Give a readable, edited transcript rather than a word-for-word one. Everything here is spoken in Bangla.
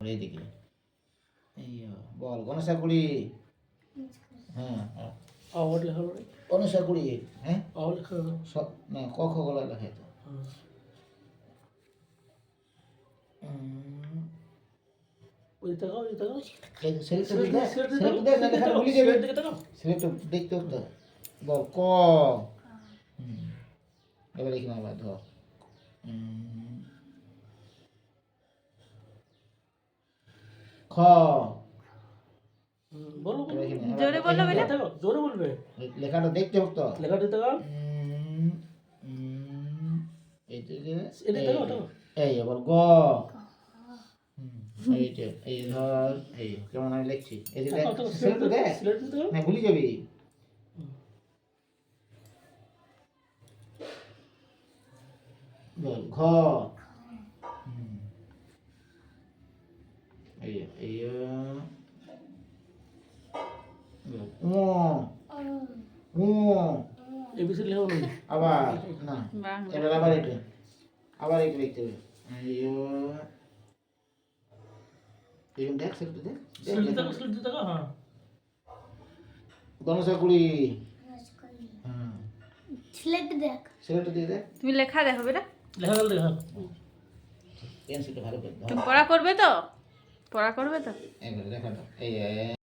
এইদিকে এই বল গণেশাকুড়ি হ্যাঁ আওয়াজ লেখা হলো গণেশাকুড়ি হ্যাঁ আওয়াজ লেখা হলো সব না ক খ গলা লেখাই তো ওই তাকাও দেখতে হতো বল ক এবার এখানে আবার ধর খ বলো জোরে বললো বেটা জোরে বলবে লেখাটা দেখতে হতো লেখাটা তাকাও এই এবার গ এইটা এই ধর এই কেমন আমি লিখছি এই যে দেখ না ভুলে যাবি বল ঘ এই এই ও ও এবিসি লেখা হলো আবার না এবার আবার এটা লিখতে হবে এই দেখ সেটা দেখ স্লেট তাকাও হ্যাঁ গণেশাকুড়ি স্লেট দেখ সেটা দিয়ে দেখ তুমি লেখা দেখো বেটা লেখা গেল দেখা পেন্সিলটা ভালো করে তুমি পড়া করবে তো এবারে লেখাটা এই